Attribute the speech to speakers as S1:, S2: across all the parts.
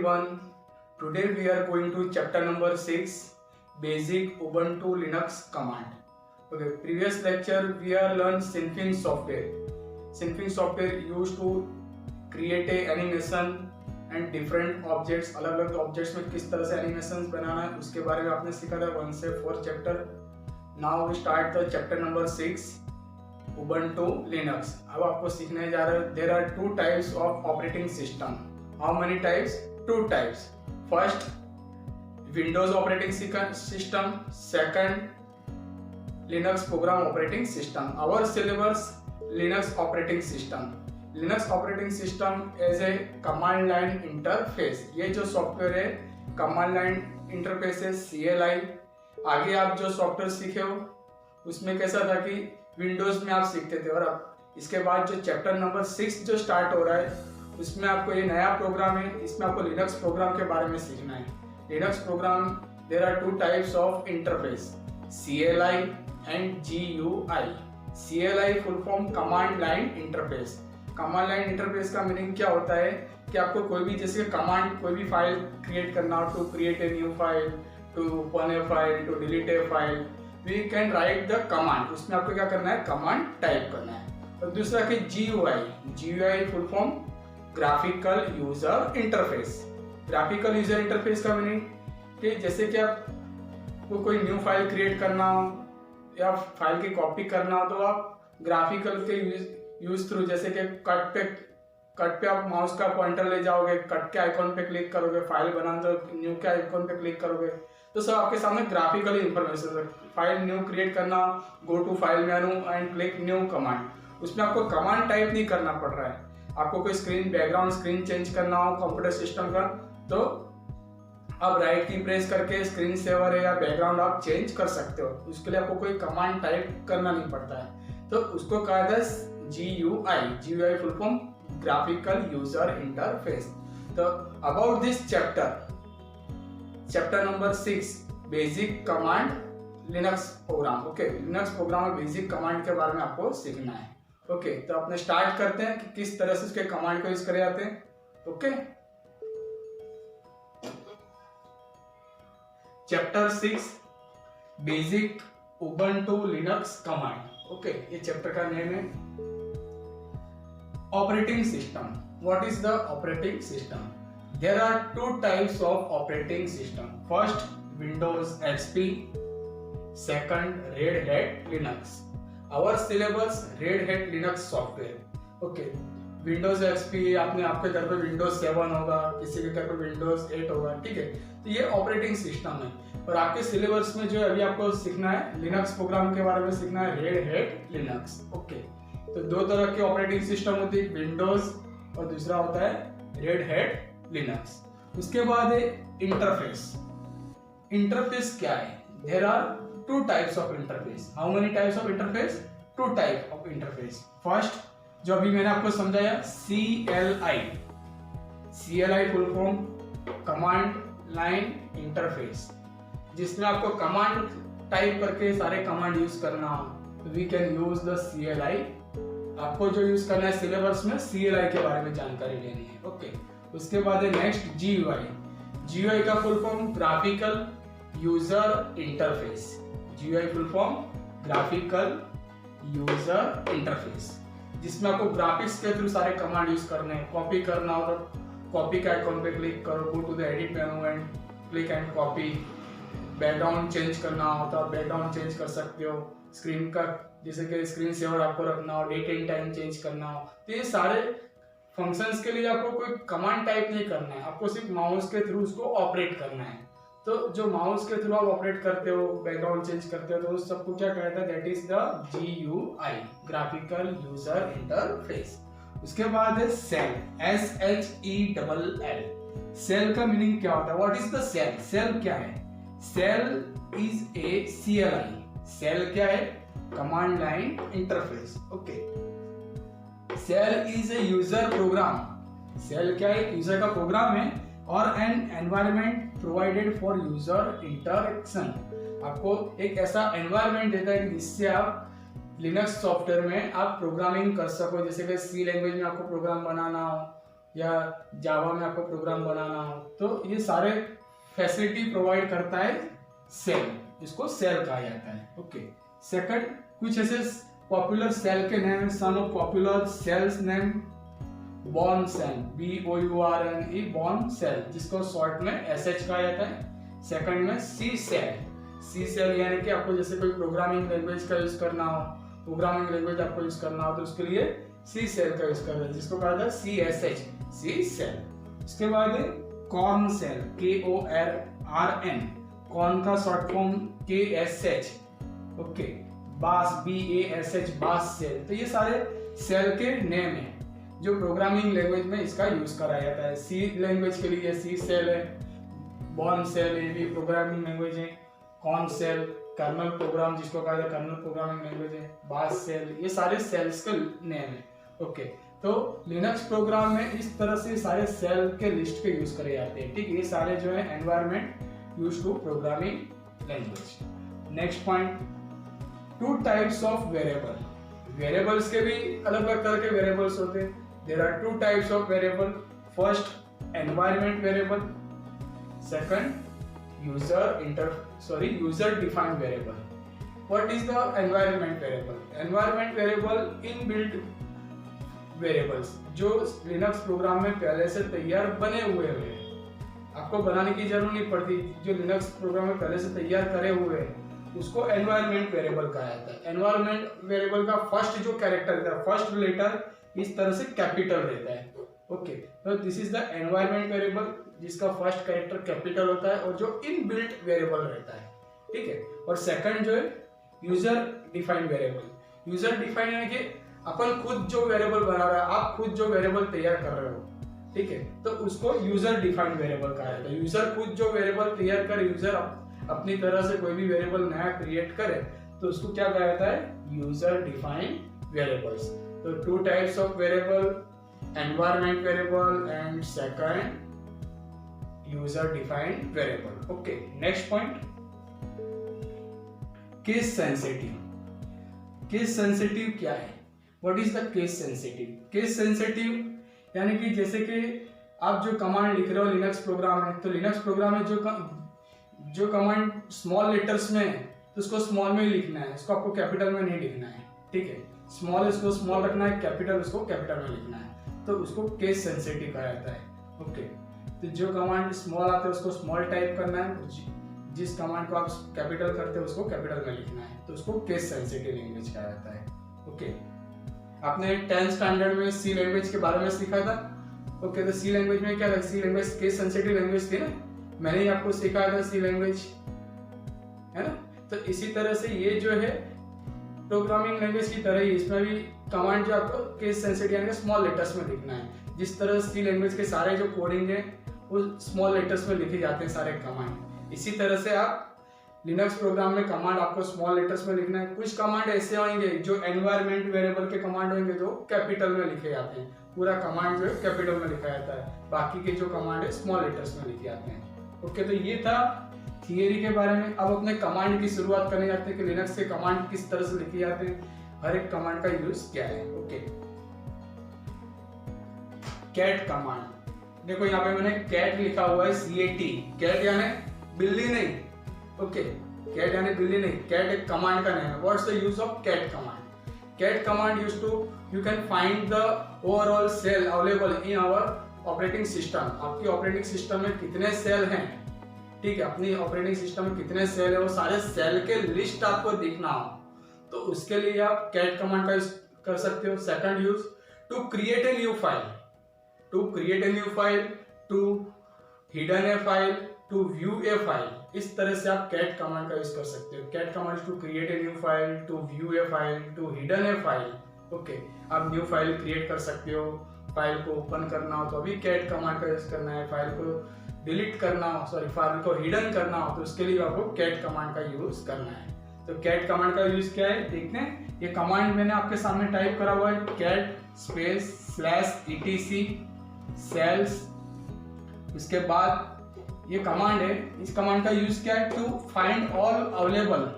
S1: everyone. Today we are going to chapter number 6, Basic Ubuntu Linux Command. Okay, previous lecture we are learned Synfig software. Synfig software used to create a animation and different objects. अलग अलग objects में किस तरह से animations बनाना है उसके बारे में आपने सीखा था 1 से 4 chapter. Now we start the chapter number 6. Ubuntu Linux. अब आपको सीखने जा रहे हैं. There are two types of operating system. How many types? Two types. First, Windows operating system. Second, Linux program operating system. Our syllabus, Linux operating system. Linux operating system is a command line interface. ये जो software है command line interface है CLI. आगे आप जो software सीखे हो उसमें कैसा था कि विंडोज में आप सीखते थे और अब इसके बाद जो चैप्टर नंबर 6 जो स्टार्ट हो रहा है उसमें आपको ये नया प्रोग्राम है. इसमें आपको लिनक्स प्रोग्राम के बारे में सीखना है. Linux program there are two types of interface, CLI and GUI. CLI full form command line interface. Command line interface का मीनिंग क्या होता है कि आपको कोई भी जैसे कमांड कोई भी फाइल क्रिएट करना हो, to create a new file, to open a file, to delete a file, we can write the command. उसमें आपको क्या करना है, कमांड टाइप करना है. और दूसरा कि GUI full form graphical user interface. Graphical user interface का मीनिंग कि जैसे कि आपको कोई न्यू फाइल क्रिएट करना हो या फाइल की कॉपी करना हो तो आप ग्राफिकल के यूज थ्रू जैसे कि कट पे आप माउस का पॉइंटर ले जाओगे, कट के आइकॉन पे क्लिक करोगे, फाइल बनाना तो न्यू के आइकॉन पे क्लिक करोगे तो सब आपके सामने ग्राफिकल इंफॉर्मेशन है. फाइल न्यू क्रिएट करना, go to file menu and click new command. उसमें आपको कमांड टाइप नहीं करना पड़ रहा है. आपको कोई स्क्रीन बैकग्राउंड स्क्रीन चेंज करना हो कंप्यूटर सिस्टम का तो आप राइट की प्रेस करके स्क्रीन सेवर है या बैकग्राउंड आप चेंज कर सकते हो. उसके लिए आपको कोई कमांड टाइप करना नहीं पड़ता है. तो उसको कहा था GUI full form graphical user interface. तो about this chapter number 6 basic command Linux program. Okay, Linux program में बेसिक कमांड के बारे में आपको सीखना है. ओके, तो अपने स्टार्ट करते हैं कि किस तरह से उसके कमांड को यूज करे जाते हैं. Okay, chapter 6 basic Ubuntu Linux command. Okay, ये चैप्टर का नेम है operating system. What is the operating system? There are two types of operating system. First, Windows XP. Second, Red Hat Linux. Our syllabus Red Hat Linux software. Okay, Windows XP आपने आपके घर पे Windows 7 होगा, किसी के घर पे Windows 8 होगा. ठीक है, तो ये ऑपरेटिंग सिस्टम है. और आपके सिलेबस में जो है अभी आपको सीखना है लिनक्स प्रोग्राम के बारे में सीखना है, रेड हैट लिनक्स. ओके, तो दो तरह के ऑपरेटिंग सिस्टम होते हैं, विंडोज और दूसरा होता है रेड हैट लिनक्स. उसके बाद है इंटरफेस. इंटरफेस क्या है? There are two types of interface. How many types of interface? Two type of interface. First, जो अभी मैंने आपको समझाया, CLI full form command line interface, जिसमें आपको कमांड टाइप करके सारे कमांड यूज करना हो. We can use the CLI. आपको जो यूज करना है सिलेबस में CLI के बारे में जानकारी लेनी है. ओके, उसके बाद है नेक्स्ट GUI का full form graphical user interface. GUI full form graphical user interface, जिसमें आपको ग्राफिक्स के थ्रू सारे कमांड यूज करने हैं. कॉपी करना हो तो कॉपी के आइकॉन पे क्लिक करो, go to the edit menu and click and copy. Background change करना हो तो आप बैकग्राउंड चेंज कर सकते हो. स्क्रीन का जैसे कि स्क्रीन सेवर आपको रखना हो, डेट एंड टाइम चेंज करना हो, तो ये सारे फंक्शंस के लिए आपको कोई कमांड टाइप नहीं करना है. आपको सिर्फ माउस के थ्रू उसको ऑपरेट करना है. तो जो माउस के थ्रू आप ऑपरेट करते हो, बैकग्राउंड चेंज करते हो, तो उस सबको क्या कहता है? That is the GUI, graphical user interface. उसके बाद है सेल, SHELL. सेल का मीनिंग क्या होता है? What is the shell? Shell क्या है? Shell is a CLI. Shell क्या है? Command line interface. Okay, shell is a user program. Shell क्या है? यूजर का प्रोग्राम है और an environment provided for user interaction. आपको एक ऐसा एनवायरनमेंट देता है कि जिससे आप लिनक्स सॉफ्टवेयर में आप प्रोग्रामिंग कर सको. जैसे कि C लैंग्वेज में आपको प्रोग्राम बनाना हो या जावा में आपको प्रोग्राम बनाना हो, तो ये सारे फैसिलिटी प्रोवाइड करता है सेल, इसको सेल कहा जाता है। ओके, सेकंड, कुछ ऐसे पॉपुलर सेल के name, some of popular shells name, Bourne shell, BOURNE, Bourne shell, जिसको शॉर्ट में SH कहा जाता है। सेकंड में सी सेल यानी कि आपको जैसे कोई प्रोग्रामिंग लैंग्वेज का यूज करना हो, प्रोग्रामिंग लैंग्वेज आपको यूज करना हो तो उसके लिए सी सेल का यूज करना है, जिसको कहा जाता है CSH, सी सेल। इसके बाद कॉर्न सेल, KORN, कॉर्न का शॉर्ट फॉर्म KSH। ओके, बास, BASH, बास सेल। तो ये सारे सेल के नेम है जो प्रोग्रामिंग लैंग्वेज में इसका यूज करा जाता है। सी लैंग्वेज के लिए सी सेल है, बॉर्न सेल ये भी प्रोग्रामिंग लैंग्वेज है, कॉर्न सेल कर्नल प्रोग्राम जिसको कहा जाता है कर्नल प्रोग्रामिंग लैंग्वेज है, बास सेल, ये सारे सेल्स के नेम है। ओके, तो लिनक्स प्रोग्राम में इस तरह से सारे सेल के लिस्ट के यूज करे जाते हैं। ठीक, ये सारे जो है environment use to programming language. Next point, two types of variable. Variables के भी अलग अलग तरह के वेरिएबल्स होते हैं। There are two types of variable, first environment variable, second user defined variable. What is the environment variable? Environment variable inbuilt variables जो Linux program में पहले से तैयार बने हुए हैं, आपको बनाने की जरूरत नहीं पड़ती, जो लिनक्स प्रोग्राम में पहले से तैयार करे हुए हैं उसको एनवायरनमेंट वेरिएबल कहा जाता है। एनवायरनमेंट वेरिएबल का फर्स्ट जो कैरेक्टर रहता है, फर्स्ट लेटर इस तरह से कैपिटल रहता है। ओके, तो this is the environment variable जिसका फर्स्ट कैरेक्टर कैपिटल होता है और जो इनबिल्ट वेरिएबल रहता है। ठीक है, और सेकंड जो है user defined variable. User defined यानी कि अपन खुद जो वेरिएबल बना रहा है, आप खुद जो वेरिएबल तैयार कर रहे हो, ठीक है, तो उसको यूजर डिफाइंड वेरिएबल कहा जाता है। यूजर खुद जो वेरिएबल तैयार करे, यूजर अपनी तरह से कोई भी वेरिएबल नया क्रिएट करे तो उसको क्या कहा जाता है? User defined variables. तो two types of variable, environment variable and second user defined variable. Okay, next point, case sensitive. Case sensitive क्या है? What is the case sensitive? Case sensitive यानी कि जैसे कि आप जो कमांड लिख रहे हो लिनक्स प्रोग्राम में, तो लिनक्स प्रोग्राम में जो कमांड स्मॉल लेटर्स में है तो उसको स्मॉल में ही लिखना है, उसको आपको कैपिटल में नहीं लिखना है। ठीक है, स्मॉल उसको स्मॉल रखना है, कैपिटल उसको कैपिटल में लिखना है, तो उसको केस सेंसिटिव कहा जाता है। ओके, तो जो कमांड स्मॉल आते हैं उसको स्मॉल टाइप करना है, जिस कमांड को आप कैपिटल करते हैं उसको कैपिटल में लिखना है, तो उसको केस सेंसिटिव लैंग्वेज कहा जाता है। ओके, आपने 10th स्टैंडर्ड में सी लैंग्वेज के बारे में सीखा था। ओके, तो सी लैंग्वेज में क्या था? सी लैंग्वेज केस सेंसिटिव लैंग्वेज थी ना, मैंने ही आपको सिखाया था सी लैंग्वेज, है ना। तो इसी तरह से ये जो है प्रोग्रामिंग लैंग्वेज की तरह ही इसमें भी कमांड जो आपको केस सेंसिटिव यानी स्मॉल लेटर्स में लिखना है। जिस तरह सी लैंग्वेज के सारे जो कोडिंग है वो स्मॉल लेटर्स में लिखे जाते हैं सारे कमांड, इसी तरह से आप लिनक्स प्रोग्राम में कमांड आपको स्मॉल लेटर्स में लिखना है। कुछ कमांड ऐसे होंगे जो एनवायरनमेंट वेरिएबल के कमांड होंगे जो कैपिटल में लिखे जाते हैं, पूरा कमांड जो है कैपिटल में लिखा जाता है, बाकी के जो कमांड है स्मॉल लेटर्स में लिखे जाते हैं। ओके, तो ये था थियरी के बारे में। अब अपने कमांड की शुरुआत करने जाते हैं कि लिनक्स के कमांड किस तरह से लिखे जाते हैं, हर एक कमांड का यूज क्या है। ओके, कैट कमांड, देखो यहाँ पे मैंने कैट लिखा हुआ है, CAT, कैट यानी बिल्ली नहीं। ओके, कैट यानी बिल्ली नहीं, कैट एक कमांड का नाम है। What's the use of cat command? Cat command use to you can find the overall shell available in our operating system. आपकी ऑपरेटिंग सिस्टम में कितने सेल हैं, ठीक है, अपनी ऑपरेटिंग सिस्टम में कितने सेल है, वो सारे सेल के लिस्ट आपको दिखना हो तो उसके लिए आप कैट कमांड का यूज कर सकते हो। Second use, to create a new file, to create a new file, to hidden a file, to view a file, इस तरह से आप कैट कमांड का यूज कर सकते हो। Cat command to create a new file, to view a file, to hidden a file. Okay, आप new file create कर सकते हो, फाइल को ओपन करना हो तो अभी कैट कमांड का यूज करना है, फाइल को डिलीट करना हो, सॉरी फाइल को हिडन करना हो तो उसके लिए आपको कैट कमांड का यूज करना है। तो कैट कमांड का यूज क्या है देखते हैं। ये कमांड मैंने आपके सामने टाइप करा हुआ है, कैट स्पेस /etc सेल्स। इसके बाद ये कमांड है, इस कमांड का यूज क्या है? To find all available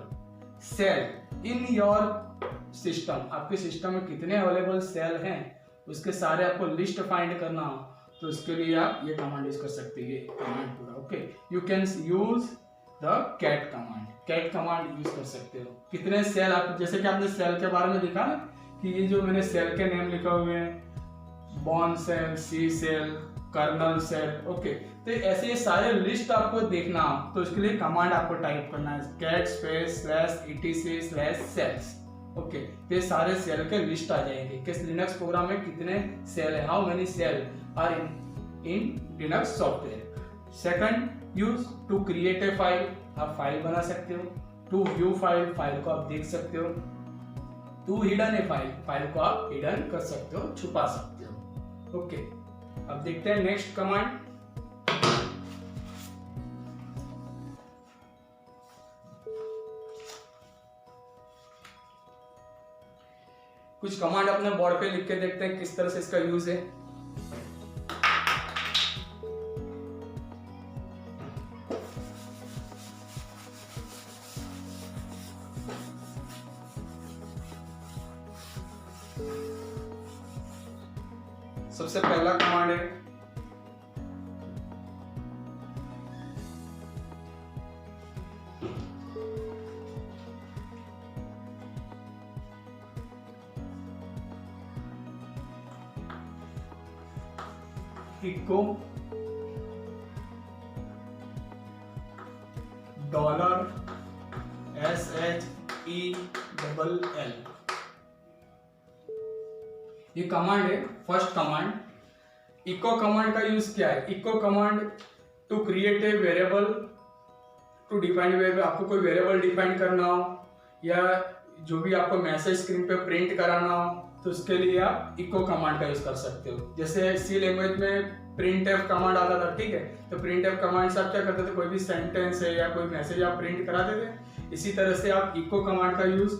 S1: shell in your system. आपके सिस्टम में कितने अवेलेबल सेल हैं उसके सारे आपको लिस्ट फाइंड करना हो तो इसके लिए आप ये कमांड यूज कर सकते हैं, ये कमांड पूरा। Okay, you can use the cat command, cat command use कर सकते हो। कितने सेल आप, जैसे कि आपने सेल के बारे में देखा ना कि ये जो मैंने सेल के नेम लिखा हुए हैं, बॉर्न सेल, सी सेल, कर्नल सेल। ओके, तो ऐसे ये सारे लिस्ट आपको देखना हो तो इसके लिए कमांड आपको टाइप करना है cat space slash etc slash shells. Okay, तो ये सारे सेल के लिस्ट आ जाएंगे किस लिनक्स प्रोग्राम में कितने सेल है, how many shell are in Linux software. Second, use to create a file, आप फाइल बना सकते हो। टू व्यू फाइल, फाइल को आप देख सकते हो। To hidden a file, file को आप हिडन कर सकते हो, छुपा सकते हो। ओके, अब देखते हैं नेक्स्ट कमांड। कुछ कमांड अपने बोर्ड पे लिख के देखते हैं किस तरह से इसका यूज है। सबसे पहला कमांड है इको $SHELL। ये कमांड है फर्स्ट कमांड। इको कमांड का यूज क्या है? Echo command to create a variable, to define variable, आपको कोई वेरिएबल डिफाइन करना हो या जो भी आपको मैसेज स्क्रीन पे प्रिंट कराना हो तो उसके लिए आप इको कमांड का यूज कर सकते हो। जैसे सी लैंग्वेज में प्रिंट एफ कमांड आता था, ठीक है, तो प्रिंट एफ कमांड से आप क्या करते थे, कोई भी सेंटेंस है या कोई मैसेज आप प्रिंट कराते थे। इसी तरह से आप इको कमांड का यूज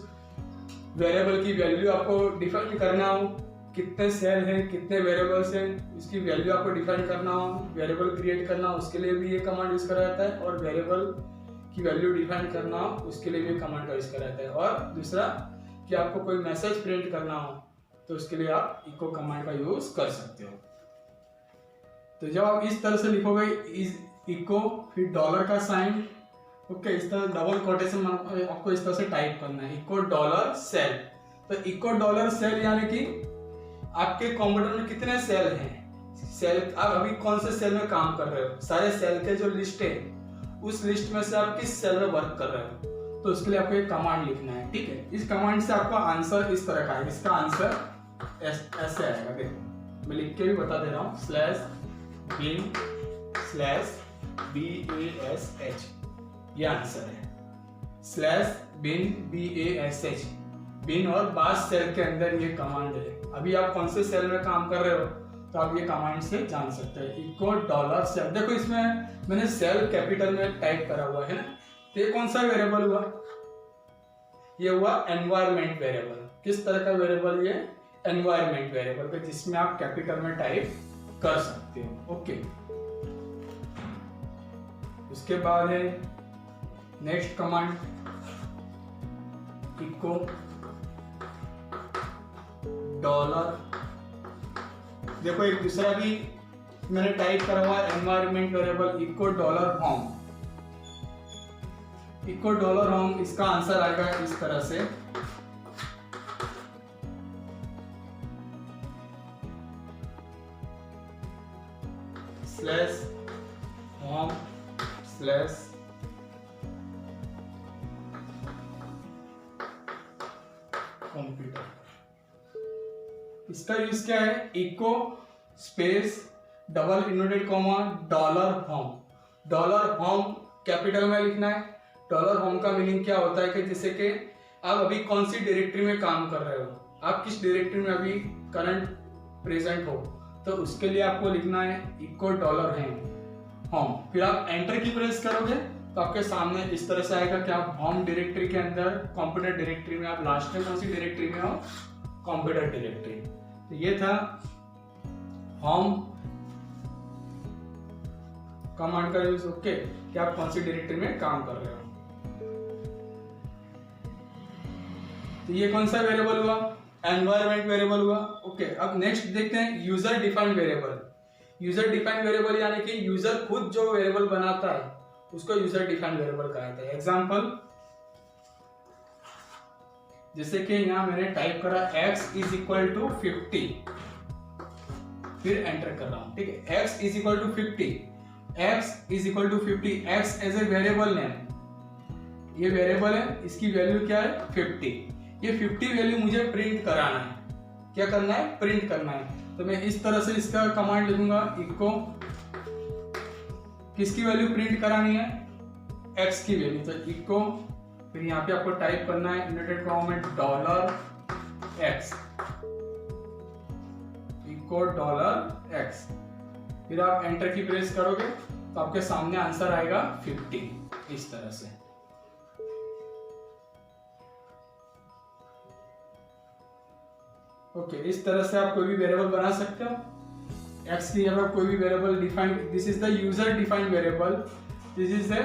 S1: वेरिएबल की वैल्यू आपको डिफाइन करना हो, कितने सेल हैं, कितने वेरिएबल्स हैं, इसकी वैल्यू आपको डिफाइन करना हो, वेरिएबल क्रिएट करना हो, उसके लिए भी ये कमांड यूज करा जाता है। और वेरिएबल की वैल्यू डिफाइन करना हो उसके लिए भी कमांड का यूज करा जाता है। और दूसरा कि आपको कोई मैसेज प्रिंट करना हो तो उसके लिए आप इको कमांड का यूज कर सकते हो। तो जब आप इस तरह से लिखोगे इज इको फिर डॉलर का साइन, ओके, इस तरह डबल कोटेशन आपको इस तरह से टाइप करना है, इको डॉलर सेल। तो इको डॉलर सेल यानी कि आपके कंप्यूटर में कितने सेल हैं, सेल आप अभी कौन से सेल में काम कर रहे हो, सारे सेल के जो लिस्ट है उस लिस्ट में से आप किस सेल में वर्क कर रहे हो, तो उसके लिए आपको एक कमांड लिखना है, ठीक है। इस कमांड से आपका आंसर इस तरह का है, इसका आंसर ऐसे आएगा, देखो मैं लिख के भी बता दे रहा हूँ, /bin/bash, ये आंसर है, /bin/bash, बिन और बाश सेल के अंदर ये कमांड है। अभी आप कौन से सेल में काम कर रहे हो तो आप ये कमांड से जान सकते हैं, इको डॉलर सेल। देखो इसमें मैंने सेल कैपिटल में टाइप करा हुआ है ना, तो ये कौन सा वेरिएबल हुआ, ये हुआ एनवायरमेंट वेरिएबल। किस तरह का वेरिएबल, ये एनवायरमेंट वेरिएबल पे जिसमें आप कैपिटल में टाइप कर सकते हो, ओके। उसके बाद है नेक्स्ट कमांड इको डॉलर, देखो एक दूसरा भी मैंने टाइप करा हुआ है environment variable echo dollar home, echo dollar home, इसका आंसर आएगा इस तरह से, /home/ कंप्यूटर। इसका यूज क्या है, echo space double inverted comma $home, $home capital में लिखना है। $होम का मीनिंग क्या होता है कि जैसे कि आप अभी कौन सी डायरेक्टरी में काम कर रहे हो, आप किस डायरेक्टरी में अभी करंट प्रेजेंट हो, तो उसके लिए आपको लिखना है इको $होम। फिर आप एंटर की प्रेस करोगे तो आपके सामने इस तरह से आएगा कि आप होम डायरेक्टरी के अंदर कंप्यूटर डायरेक्टरी में, आप लास्ट में कौन सी डायरेक्टरी में हो, कंप्यूटर डायरेक्टरी। तो ये था होम कमांड का यूज, ओके, कि आप कौन सी डायरेक्टरी में काम कर रहे हो। तो ये कौन सा वेरिएबल हुआ, एनवायरमेंट वेरिएबल हुआ, ओके। अब नेक्स्ट देखते हैं user defined variable. User defined variable यानी कि यूजर खुद जो वेरिएबल बनाता है उसको यूजर डिफाइंड वेरिएबल कहा जाता है। एग्जांपल जैसे कि यहाँ मैंने टाइप करा x इज इक्वल टू 50, फिर एंटर कर रहा हूं, ठीक है। x is equal to 50, x is equal to 50, x as a variable name, ये वेरिएबल है, इसकी वैल्यू क्या है 50। ये 50 वैल्यू मुझे प्रिंट कराना है, क्या करना है, प्रिंट करना है। तो मैं इस तरह से इसका कमांड लिखूंगा, इको किसकी वैल्यू प्रिंट करानी है, x की वैल्यू, तो इको, फिर यहाँ पे आपको टाइप करना है इनवर्टेड कॉमा में $x, इको $x, फिर आप एंटर की प्रेस करोगे तो आपके सामने आंसर आएगा 50 इस तरह से। ओके, इस तरह से आप कोई भी वेरिएबल बना सकते हो। x की जगह कोई भी variable define, this is the user defined variable, this is the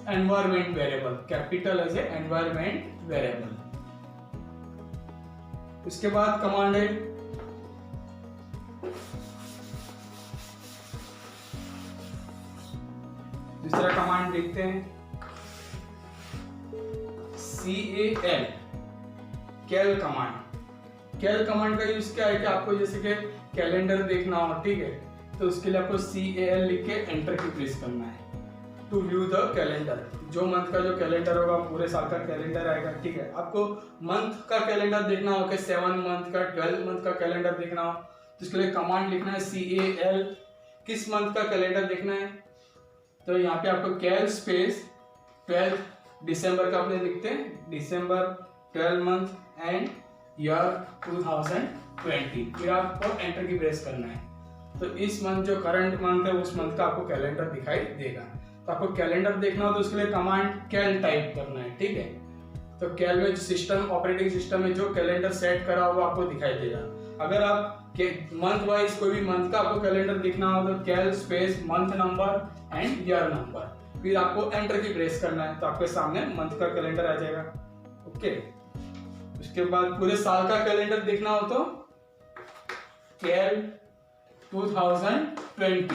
S1: environment variable, capital as a environment variable. उसके बाद कमांड है दूसरा कमांड देखते हैं, CAL, cal command. Cal command का यूज क्या है कि आपको जैसे कि कैलेंडर देखना हो, ठीक है, तो उसके लिए आपको CAL लिख के एंटर की प्रेस करना है टू व्यू द कैलेंडर। जो मंथ का जो कैलेंडर होगा, पूरे साल का कैलेंडर आएगा, ठीक है। आपको मंथ का कैलेंडर देखना हो कि 7 मंथ का, 12 मंथ का कैलेंडर देखना हो, तो इसके लिए कमांड लिखना है CAL, किस मंथ का कैलेंडर देखना है, तो यहाँ पे आपको कैल स्पेस 12 दिसंबर का अपने लिखते हैं, दिसंबर 12 मंथ एंड ईयर 2020, फिर आपको एंटर की प्रेस करना है। तो इस मंथ जो करंट मंथ है उस मंथ का आपको कैलेंडर दिखाई देगा। तो आपको कैलेंडर देखना हो तो उसके लिए कमांड कैल टाइप करना है, ठीक है। तो कैल में सिस्टम, ऑपरेटिंग सिस्टम में जो कैलेंडर सेट करा हुआ आपको दिखाई देगा। अगर आप मंथ वाइज कोई भी मंथ का आपको कैलेंडर दिखना हो तो cal space month number and year number, फिर आपको एंटर की प्रेस करना है, तो आपके सामने मंथ का कैलेंडर आ जाएगा। ओके, उसके बाद पूरे साल का कैलेंडर देखना हो तो कैल 2020,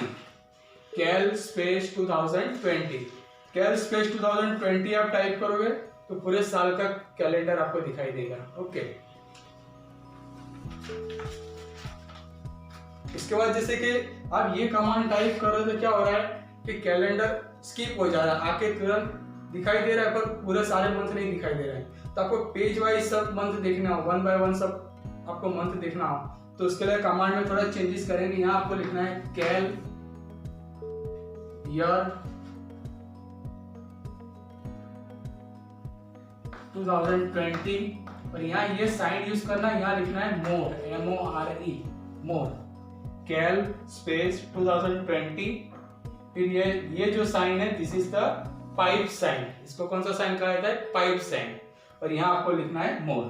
S1: कैल स्पेस 2020, कैल स्पेस 2020 आप टाइप करोगे तो पूरे साल का कैलेंडर आपको दिखाई देगा। ओके, इसके बाद जैसे कि आप ये कमांड टाइप कर रहे हो तो क्या हो रहा है कि कैलेंडर स्किप हो जा रहा है, आके तुरंत दिखाई दे रहा है पर पूरे सारे मंथ नहीं दिखाई दे रहे हैं। तो आपको पेज वाइज सब मंथ देखना हो, 1 बाय 1 सब आपको मंथ देखना हो, तो उसके लिए कमांड में थोड़ा चेंजेस करेंगे। यहाँ आपको लिखना है कैल ईयर 2020 और यहाँ ये साइन यूज करना है, यहाँ लिखना है मोर, MORE, मोर, कैल स्पेस 2020, फिर ये जो साइन है this is the pipe sign, इसको कौन सा साइन कहा जाता है, पाइप साइन, और यहाँ आपको लिखना है मोर।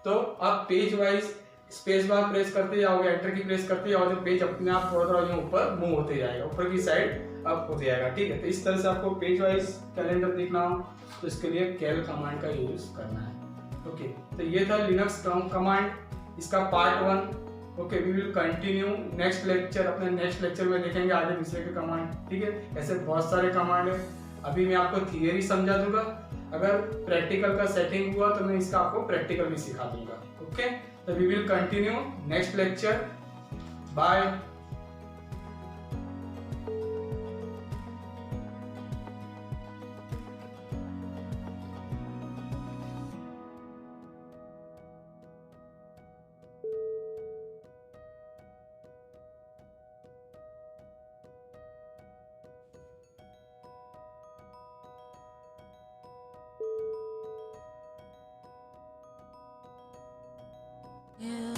S1: तो आप page wise space bar press करते जाओगे, एंटर की प्रेस करते जाओगे, तो पेज अपने आप थोड़ा थोड़ा ऊपर मूव होते जाएगा, ऊपर की साइड अप हो जाएगा, ठीक है। तो इस तरह से आपको पेज वाइज कैलेंडर देखना हो तो इसके लिए कैल कमांड का यूज करना है। ओके, तो ये था लिनक्स कमांड, इसका part 1। Okay, we will continue next lecture, अपने नेक्स्ट लेक्चर में देखेंगे आगे दूसरे के कमांड, ठीक है। ऐसे बहुत सारे कमांड है, अभी मैं आपको थियरी समझा दूंगा, अगर प्रैक्टिकल का सेटिंग हुआ तो मैं इसका आपको प्रैक्टिकल भी सिखा दूंगा। ओके, तो we will continue next lecture, bye.
S2: Yeah.